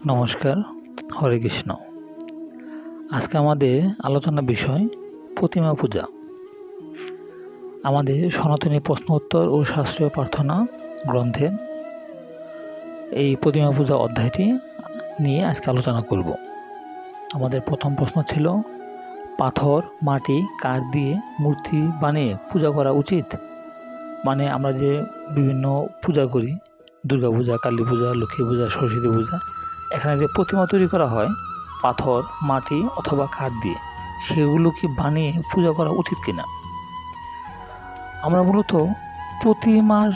নমস্কার, হরে কৃষ্ণ। আজকে আমাদের আলোচনার বিষয় প্রতিমা পূজা। আমাদের সনাতনী প্রশ্ন উত্তর ও শাস্ত্রীয় প্রার্থনা গ্রন্থের এই প্রতিমা পূজা অধ্যায়টি নিয়ে আজকে আলোচনা করব। আমাদের প্রথম প্রশ্ন ছিল, পাথর, মাটি, কাঠ দিয়ে মূর্তি বানিয়ে পূজা করা উচিত? মানে আমরা যে বিভিন্ন পূজা করি, দুর্গা পূজা, কালী পূজা, লক্ষ্মী পূজা, সরস্বতী পূজা, এখানে যে প্রতিমা তৈরি করা হয় পাথর, মাটি অথবা কাঠ দিয়ে, সেগুলো কি বানিয়ে পূজা করা উচিত কিনা? আমরা মূলত প্রতিমার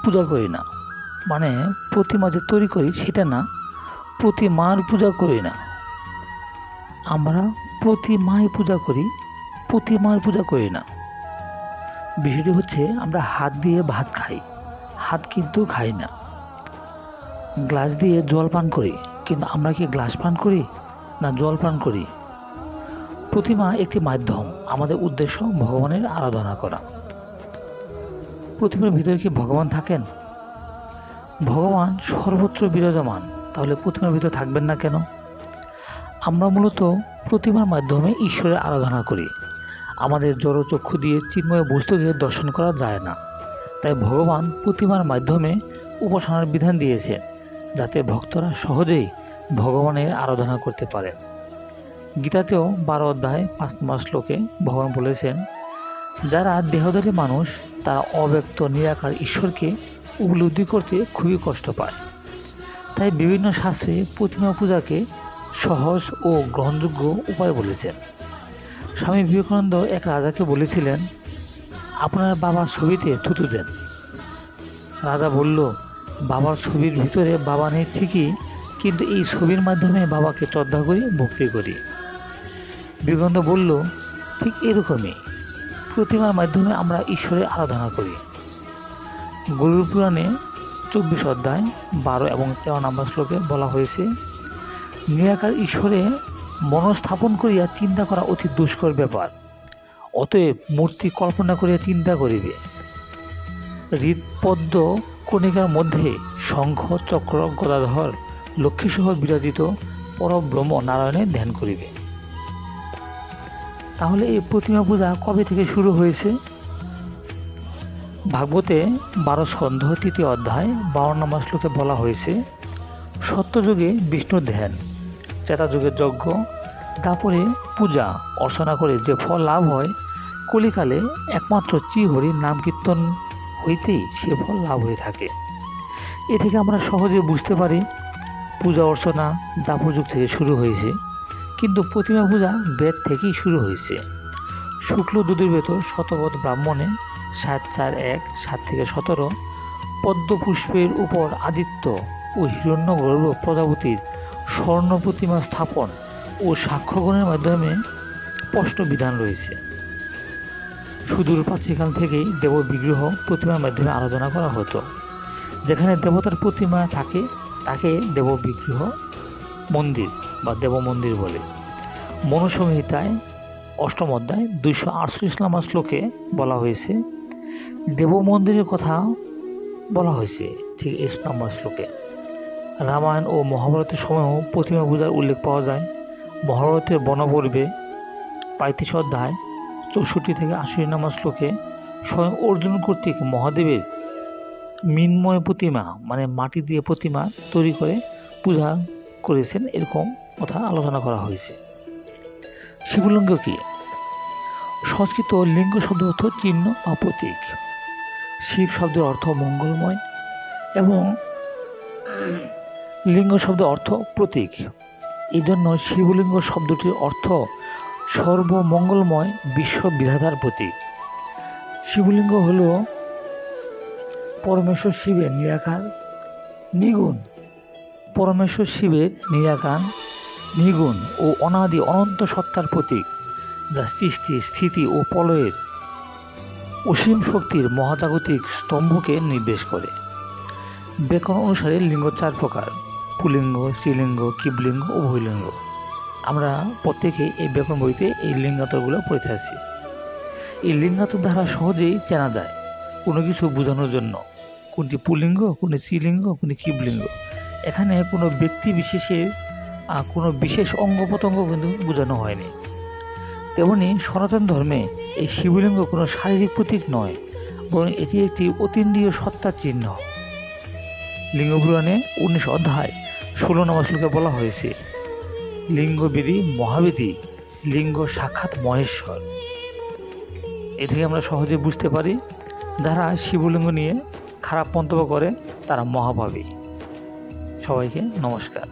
পূজা করি না, মানে প্রতিমা যে তৈরি করি সেটা না, প্রতিমার পূজা করি না। আমরা প্রতিমায় পূজা করি, প্রতিমার পূজা করি না। বিষয়টি হচ্ছে, আমরা হাত দিয়ে ভাত খাই, হাত কিন্তু খাই না। গ্লাস দিয়ে জল পান করি, কিন্তু আমরা কি গ্লাস পান করি না জল পান করি? প্রতিমা একটি মাধ্যম, আমাদের উদ্দেশ্য ভগবানের আরাধনা করা। প্রতিমার ভিতরে কি ভগবান থাকেন? ভগবান সর্বত্র বিরাজমান, তাহলে প্রতিমার ভিতরে থাকবেন না কেন? আমরা মূলত প্রতিমার মাধ্যমে ঈশ্বরের আরাধনা করি। আমাদের জড়চক্ষু দিয়ে চিন্ময় বস্তুকে দর্শন করা যায় না, তাই ভগবান প্রতিমার মাধ্যমে উপাসনার বিধান দিয়েছেন, যাতে ভক্তরা সহজেই ভগবানের আরাধনা করতে পারেন। গীতাতেও 12 অধ্যায় 5 নম্বর শ্লোকে ভগবান বলেছেন, যারা দেহধারী মানুষ তারা অব্যক্ত নিরাকার ঈশ্বরকে উপলব্ধি করতে খুবই কষ্ট পায়। তাই বিভিন্ন শাস্ত্রে প্রতিমা পূজাকে সহজ ও গ্রহণযোগ্য উপায় বলেছেন। স্বামী বিবেকানন্দ এক রাজাকে বলেছিলেন, আপনার বাবার ছবিতে থুতু দেন। রাজা বলল, বাবার ছবির ভিতরে বাবা নেই ঠিকই, কিন্তু এই ছবির মাধ্যমে বাবাকে শ্রদ্ধা করি, ভক্তি করি। বিবেকানন্দ বলল, ঠিক এরকমই প্রতিমার মাধ্যমে আমরা ঈশ্বরের আরাধনা করি। গরুড় পুরাণে 24 অধ্যায় 12 এবং 13 নম্বর শ্লোকে বলা হয়েছে, নিরাকার ঈশ্বরে মনস্থাপন করিয়া চিন্তা করা অতি দুষ্কর ব্যাপার, অতএব মূর্তি কল্পনা করিয়া চিন্তা করিবে। হৃৎপদ্ম কণিকার মধ্যে শঙ্খ, চক্র, গদাধর, লক্ষ্মীসহ বিরাজিত পরব্রহ্ম নারায়ণের ধ্যান করিবে। তাহলে এই প্রতিমা পূজা কবে থেকে শুরু হয়েছে? ভাগবতে 12 স্কন্ধ 3 অধ্যায় 52 নম্বর শ্লোকে বলা হয়েছে, সত্যযুগে বিষ্ণুর ধ্যান, ত্রেতাযুগে যজ্ঞ, তারপরে পূজা অর্চনা করে যে ফল লাভ হয়, কলিকালে একমাত্র শ্রীহরির নাম কীর্তন হইতেই সে ফল লাভ হয়ে থাকে। এ থেকে আমরা সহজে বুঝতে পারি পূজা অর্চনা দ্বাপর যুগ থেকে শুরু হয়েছে, কিন্তু প্রতিমা পূজা বেদ থেকেই শুরু হয়েছে। শুক্ল যজুর্বেদ শতপথ ব্রাহ্মণে 7:4:1 7 থেকে 17 পদ্মপুষ্পের উপর আদিত্য ও হিরণ্যগর্ভ প্রজাপতির স্বর্ণ প্রতিমা স্থাপন ও সাক্ষ্যগ্রহণের মাধ্যমে স্পষ্ট বিধান রয়েছে। সুদূর প্রাচীনকাল থেকেই দেব বিগ্রহ প্রতিমার মাধ্যমে আরাধনা করা হতো। যেখানে দেবতার প্রতিমা থাকে তাকে দেব বিগ্রহ মন্দির বা দেব মন্দির বলে। মনুসংহিতায় 8ম অধ্যায় 248 নম্বর শ্লোকে বলা হয়েছে, দেব মন্দিরের কথা বলা হয়েছে ঠিক 1 নম্বর শ্লোকে। রামায়ণ ও মহাভারতের সময়ও প্রতিমা পূজার উল্লেখ পাওয়া যায়। মহাভারতের বনপর্বে 35 অধ্যায় 64 থেকে 80 নম্বর শ্লোকে স্বয়ং অর্জুন কর্তৃক মহাদেবের মৃন্ময় প্রতিমা, মানে মাটি দিয়ে প্রতিমা তৈরি করে পূজা করেছেন, এরকম কথা আলোচনা করা হয়েছে। শিবলিঙ্গ কি? সংস্কৃত লিঙ্গ শব্দ অর্থ চিহ্ন বা প্রতীক। শিব শব্দের অর্থ মঙ্গলময় এবং লিঙ্গ শব্দ অর্থ প্রতীক। এই জন্য শিবলিঙ্গ শব্দটির অর্থ সর্বমঙ্গলময় বিশ্ব বিধাতার প্রতীক। শিবলিঙ্গ হল পরমেশ্বর শিবের নিরাকার নিগুণ, পরমেশ্বর শিবের নিরাকার নিগুণ ও অনাদি অনন্ত সত্তার প্রতীক, যা সৃষ্টি, স্থিতি ও প্রলয়ের অসীম শক্তির মহাজাগতিক স্তম্ভকে নির্দেশ করে। ব্যাকরণ অনুসারে লিঙ্গ 4 প্রকার: পুলিঙ্গ, স্ত্রীলিঙ্গ, কিবলিঙ্গ ও ভৈলিঙ্গ। আমরা প্রত্যেকে এই ব্যাকরণ বইতে এই লিঙ্গান্তরগুলো পড়ে থাকি। এই লিঙ্গান্তর দ্বারা সহজেই চেনা যায় কোনো কিছু বোঝানোর জন্য কোনটি পুলিঙ্গ, কোনটি স্ত্রীলিঙ্গ, কোনটি কিবলিঙ্গ। এখানে কোনো ব্যক্তি বিশেষের কোনো বিশেষ অঙ্গ প্রত্যঙ্গ কিন্তু বোঝানো হয়নি। তেমনি সনাতন ধর্মে এই শিবলিঙ্গ কোনো শারীরিক প্রতীক নয়, বরং এটি একটি অতীন্দ্রিয় সত্তার চিহ্ন। লিঙ্গ পুরাণে 19 অধ্যায় 16 নম্বর শ্লোকে বলা হয়েছে, লিঙ্গবিধি মহাবিধি, লিঙ্গ সাক্ষাৎ মহেশ্বর। এ থেকে আমরা সহজে বুঝতে পারি যারা শিবলিঙ্গ নিয়ে খারাপ মন্তব্য করে তারা মহাপাপী। সবাইকে নমস্কার।